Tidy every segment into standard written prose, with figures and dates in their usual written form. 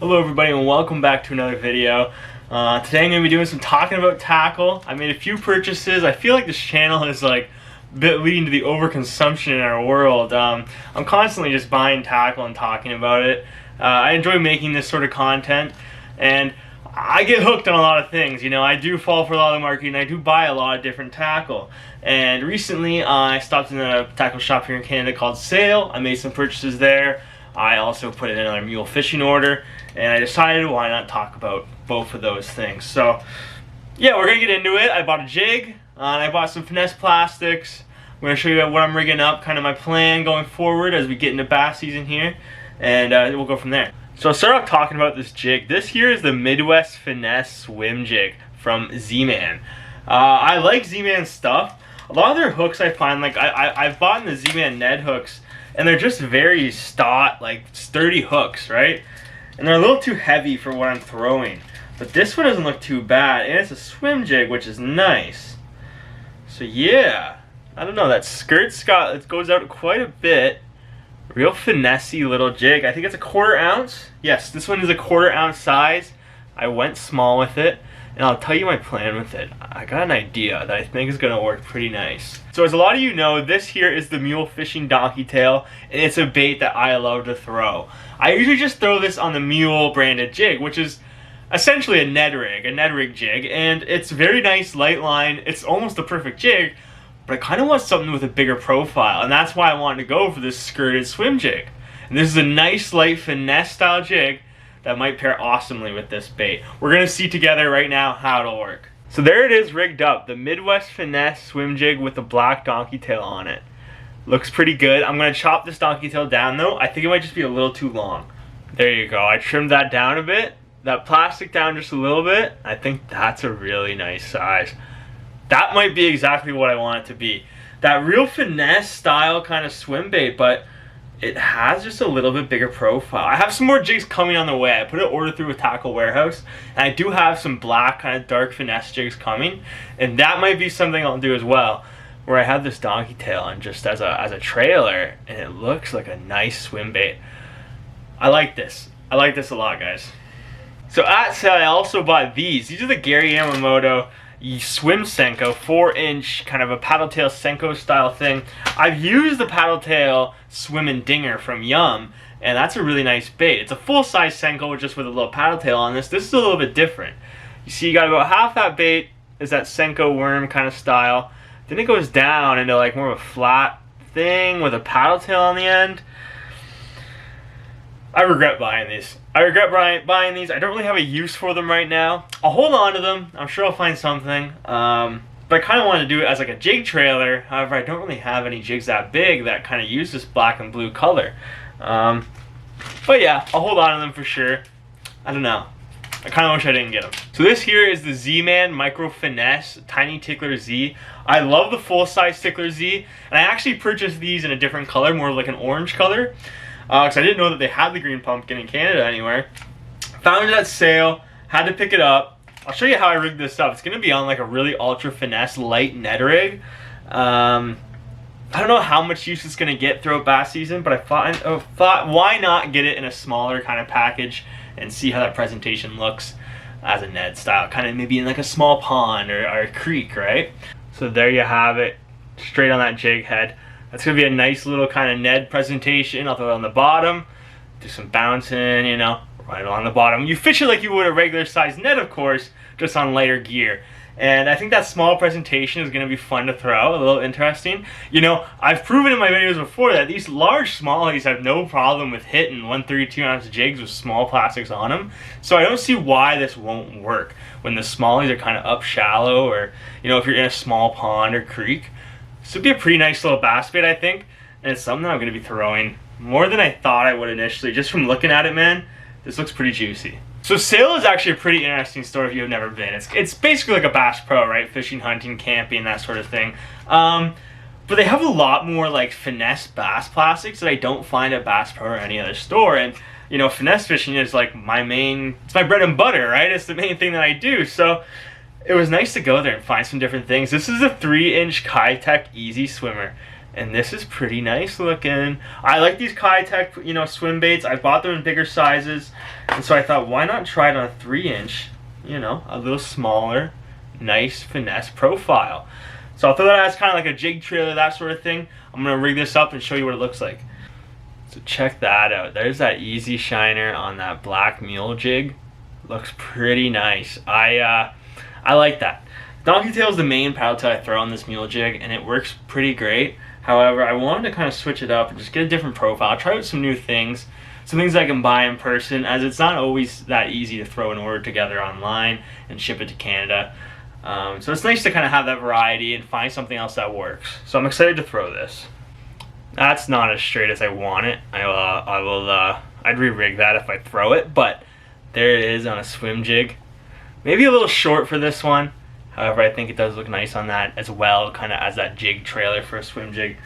Hello everybody and welcome back to another video. Today I'm going to be doing some talking about tackle. I made a few purchases. I feel like this channel is like a bit leading to the overconsumption in our world. I'm constantly just buying tackle and talking about it. I enjoy making this sort of content and I get hooked on a lot of things. You know, I do fall for a lot of the marketing. I do buy a lot of different tackle. And recently I stopped in a tackle shop here in Canada called Sale. I made some purchases there. I also put in another mule fishing order, and I decided why not talk about both of those things. So yeah, we're gonna get into it. I bought a jig, and I bought some finesse plastics. I'm gonna show you what I'm rigging up, kind of my plan going forward as we get into bass season here, and we'll go from there. So I'll start off talking about this jig. This here is the Midwest Finesse swim jig from ZMan. I like ZMan stuff. A lot of their hooks I find, like I've bought the ZMan Ned hooks, and they're just very sturdy hooks, right? And they're a little too heavy for what I'm throwing. But this one doesn't look too bad, and it's a swim jig, which is nice. So yeah, I don't know, that it goes out quite a bit. Real finessey little jig. I think it's a 1/4 ounce. Yes, this one is a 1/4 ounce size. I went small with it, and I'll tell you my plan with it. I got an idea that I think is going to work pretty nice. So as a lot of you know, this here is the Mule fishing donkey tail, and it's a bait that I love to throw. I usually just throw this on the Mule branded jig, which is essentially a Ned rig jig, and it's very nice, light line. It's almost the perfect jig, but I kind of want something with a bigger profile, and that's why I wanted to go for this skirted swim jig. And this is a nice, light finesse style jig that might pair awesomely with this bait. We're gonna see together right now how it'll work. So there it is rigged up, the Midwest Finesse swim jig with the black donkey tail on it. Looks pretty good. I'm gonna chop this donkey tail down though. I think it might just be a little too long. There you go, I trimmed that down a bit, that plastic down just a little bit. I think that's a really nice size. That might be exactly what I want it to be. That real finesse style kind of swim bait, but it has just a little bit bigger profile. I have some more jigs coming on the way. I put an order through with Tackle Warehouse, and I do have some black kind of dark finesse jigs coming, and that might be something I'll do as well, where I have this donkey tail on just as a trailer, and it looks like a nice swim bait. I like this. I like this a lot, guys. So at Sale, I also bought these. These are the Gary Yamamoto swim Senko, 4-inch kind of a paddle tail Senko style thing. I've used the paddle tail swim and dinger from Yum, and that's a really nice bait. It's a full size Senko just with a little paddle tail on this. This is a little bit different. You see, you got about half that bait is that Senko worm kind of style. Then it goes down into like more of a flat thing with a paddle tail on the end. I regret buying these. I don't really have a use for them right now. I'll hold on to them. I'm sure I'll find something. But I kind of wanted to do it as like a jig trailer. However, I don't really have any jigs that big that kind of use this black and blue color. But yeah, I'll hold on to them for sure. I don't know. I kind of wish I didn't get them. So this here is the ZMan Micro Finesse Tiny Tickler Z. I love the full-size Tickler Z, and I actually purchased these in a different color, more like an orange color. Because I didn't know that they had the green pumpkin in Canada anywhere. Found it at Sale, had to pick it up. I'll show you how I rigged this up. It's going to be on like a really ultra finesse light Ned rig. I don't know how much use it's going to get throughout bass season, but I thought why not get it in a smaller kind of package and see how that presentation looks as a Ned style. Kind of maybe in like a small pond or a creek, right? So there you have it, straight on that jig head. That's going to be a nice little kind of Ned presentation. I'll throw it on the bottom, do some bouncing, you know, right along the bottom. You fish it like you would a regular size Ned, of course, just on lighter gear. And I think that small presentation is going to be fun to throw, a little interesting. You know, I've proven in my videos before that these large smallies have no problem with hitting 132 ounce jigs with small plastics on them. So I don't see why this won't work when the smallies are kind of up shallow, or, you know, if you're in a small pond or creek. This would be a pretty nice little bass bait, I think, and it's something I'm going to be throwing more than I thought I would initially. Just from looking at it, man, this looks pretty juicy. So Sale is actually a pretty interesting store if you've never been. It's basically like a Bass Pro, right? Fishing, hunting, camping, that sort of thing. But they have a lot more like finesse bass plastics that I don't find at Bass Pro or any other store. And you know, finesse fishing is like it's my bread and butter, right? It's the main thing that I do. So it was nice to go there and find some different things. This is a 3-inch Kitech Easy Swimmer. and this is pretty nice looking. I like these Kitech, you know, swim baits. I bought them in bigger sizes, and so I thought, why not try it on a 3-inch, you know, a little smaller, nice finesse profile. So I'll throw that as kind of like a jig trailer, that sort of thing. I'm gonna rig this up and show you what it looks like. So check that out. There's that easy shiner on that black Mule jig. Looks pretty nice. I like that. Donkey tail is the main paddle tail I throw on this Mule jig, and it works pretty great. However, I wanted to kind of switch it up and just get a different profile. Try out some new things, some things I can buy in person, as it's not always that easy to throw an order together online and ship it to Canada. So it's nice to kind of have that variety and find something else that works. So I'm excited to throw this. That's not as straight as I want it. I'd re-rig that if I throw it, but there it is on a swim jig. Maybe a little short for this one. However, I think it does look nice on that as well, kind of as that jig trailer for a swim jig.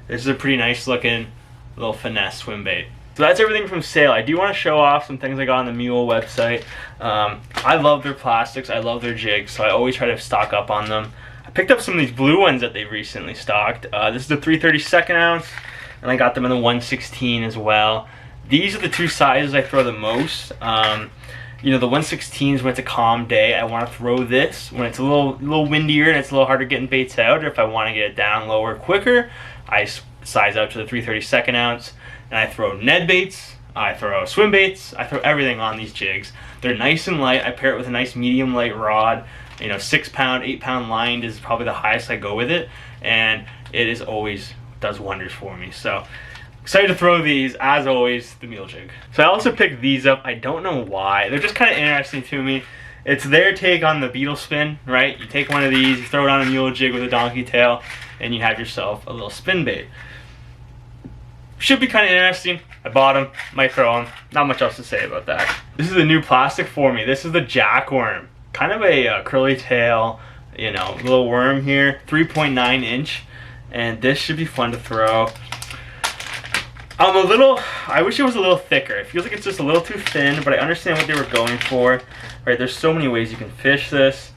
This is a pretty nice looking little finesse swim bait. So that's everything from sale. I do want to show off some things I got on the Mule website. I love their plastics, I love their jigs, so I always try to stock up on them. I picked up some of these blue ones that they've recently stocked. This is the 3/32 ounce, and I got them in the 1/16 as well. These are the two sizes I throw the most. You know, the 1/16s when it's a calm day, I want to throw this. When it's a little windier and it's a little harder getting baits out, or if I want to get it down lower quicker, I size up to the 3/32 ounce, and I throw Ned baits, I throw swim baits, I throw everything on these jigs. They're nice and light. I pair it with a nice medium light rod. You know, 6-pound, 8-pound lined is probably the highest I go with it, and it is always does wonders for me. So excited to throw these, as always, the Mule jig. So I also picked these up. I don't know why. They're just kind of interesting to me. It's their take on the beetle spin, right? You take one of these, you throw it on a Mule jig with a donkey tail, and you have yourself a little spin bait. Should be kind of interesting. I bought them, might throw them. Not much else to say about that. This is a new plastic for me. This is the jackworm. Kind of a curly tail, you know, little worm here. 3.9 inch. And this should be fun to throw. I wish it was a little thicker. It feels like it's just a little too thin, but I understand what they were going for. Right, there's so many ways you can fish this.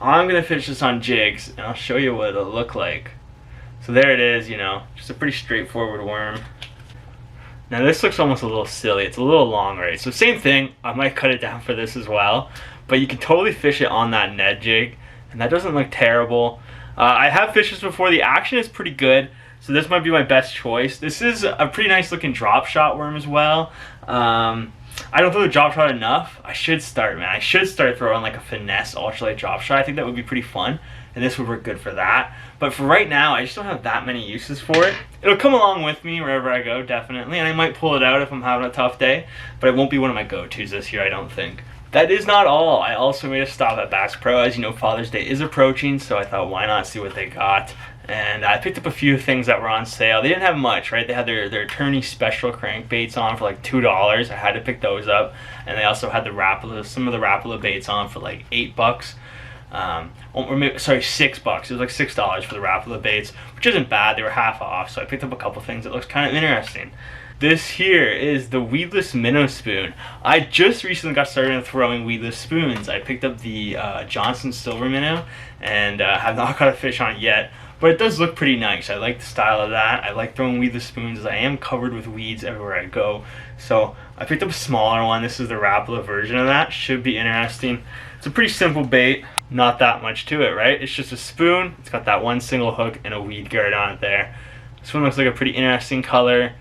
I'm gonna fish this on jigs, and I'll show you what it'll look like. So there it is, you know, just a pretty straightforward worm. Now this looks almost a little silly. It's a little long, right? So same thing, I might cut it down for this as well, but you can totally fish it on that Ned jig, and that doesn't look terrible. I have fished this before. The action is pretty good, so this might be my best choice. This is a pretty nice looking drop shot worm as well. I don't throw the drop shot enough. I should start, man. I should start throwing like a finesse ultralight drop shot. I think that would be pretty fun, and this would work good for that. But for right now, I just don't have that many uses for it. It'll come along with me wherever I go, definitely, and I might pull it out if I'm having a tough day, but it won't be one of my go-tos this year, I don't think. That is not all. I also made a stop at Bass Pro. As you know, Father's Day is approaching, so I thought, why not see what they got? And I picked up a few things that were on sale. They didn't have much, right? They had their Attorney special crankbaits on for like $2. I had to pick those up. And they also had some of the Rapala baits on for like $8. Or maybe, sorry, $6. It was like $6 for the Rapala baits, which isn't bad. They were half off, so I picked up a couple things that looks kind of interesting. This here is the weedless minnow spoon. I just recently got started throwing weedless spoons. I picked up the Johnson silver minnow and have not caught a fish on it yet, but it does look pretty nice. I like the style of that. I like throwing weedless spoons as I am covered with weeds everywhere I go. So I picked up a smaller one. This is the Rapala version of that. Should be interesting. It's a pretty simple bait. Not that much to it, right? It's just a spoon. It's got that one single hook and a weed guard on it there. This one looks like a pretty interesting color.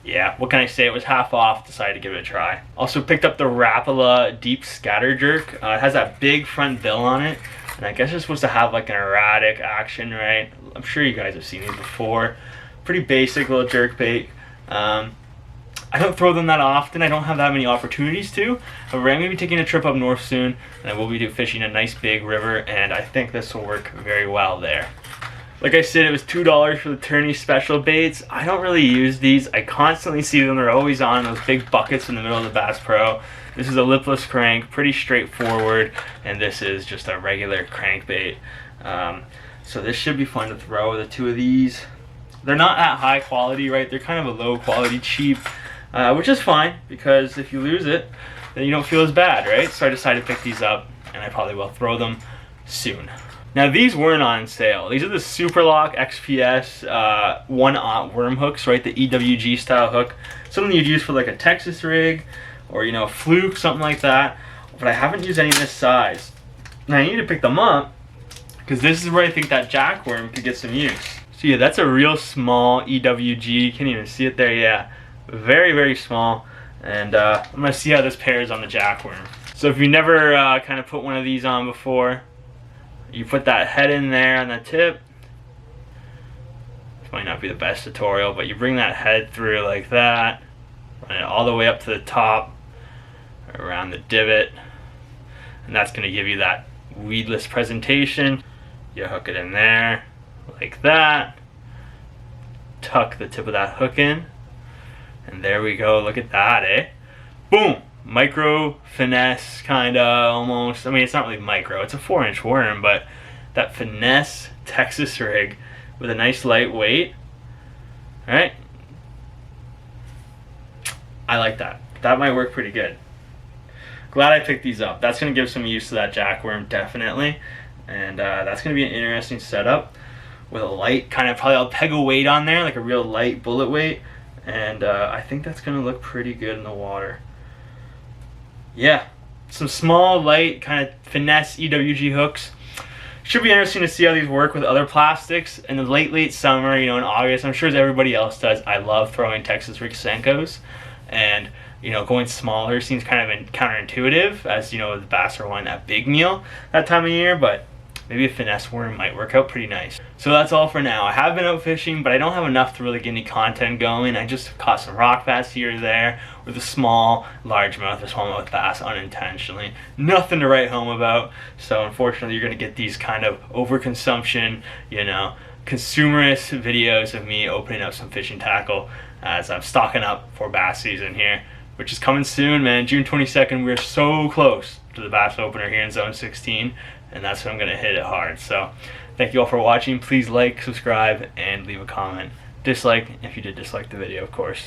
Yeah, what can I say? It was half off, decided to give it a try. Also picked up the Rapala Deep Scatter Jerk. It has that big front bill on it, and I guess it's supposed to have like an erratic action, right? I'm sure you guys have seen these before. Pretty basic little jerk bait. I don't throw them that often. I don't have that many opportunities to. However, I'm going to be taking a trip up north soon, and I will be fishing a nice big river, and I think this will work very well there. Like I said, it was $2 for the Attorney special baits. I don't really use these. I constantly see them. They're always on those big buckets in the middle of the Bass Pro. This is a lipless crank, pretty straightforward, and this is just a regular crankbait. So this should be fun to throw, the two of these. They're not at high quality, right? They're kind of a low quality, cheap, which is fine, because if you lose it, then you don't feel as bad, right? So I decided to pick these up, and I probably will throw them soon. Now these weren't on sale. These are the Superlock XPS 1/0 worm hooks, right? The EWG style hook. Something you'd use for like a Texas rig or, you know, a fluke, something like that. But I haven't used any this size. Now I need to pick them up because this is where I think that jackworm could get some use. So yeah, that's a real small EWG. You can't even see it there. Yeah, very, very small. And I'm gonna see how this pairs on the jackworm. So if you never kind of put one of these on before, you put that head in there on the tip. This might not be the best tutorial, but you bring that head through like that, run it all the way up to the top, around the divot, and that's going to give you that weedless presentation. You hook it in there like that, tuck the tip of that hook in, and there we go. Look at that, eh? Boom! Micro finesse, kind of, almost. I mean, it's not really micro, it's a 4-inch worm, but that finesse Texas rig with a nice light weight. All right, I like that. That might work pretty good. Glad I picked these up. That's going to give some use to that jackworm, definitely. And that's going to be an interesting setup with a light, kind of, probably I'll peg a weight on there, like a real light bullet weight. And I think that's going to look pretty good in the water. Yeah, some small, light, kind of finesse EWG hooks. Should be interesting to see how these work with other plastics in the late summer, you know, in August. I'm sure as everybody else does, I love throwing Texas rig Senkos. And, you know, going smaller seems kind of counterintuitive, as, you know, the bass are wanting that big meal that time of year, but maybe a finesse worm might work out pretty nice. So that's all for now. I have been out fishing, but I don't have enough to really get any content going. I just caught some rock bass here or there with a small, largemouth or smallmouth bass unintentionally. Nothing to write home about. So unfortunately, you're going to get these kind of overconsumption, you know, consumerist videos of me opening up some fishing tackle as I'm stocking up for bass season here, which is coming soon, man. June 22nd, we're so close to the bass opener here in Zone 16. And that's when I'm going to hit it hard. So thank you all for watching. Please like, subscribe, and leave a comment. Dislike if you did dislike the video, of course.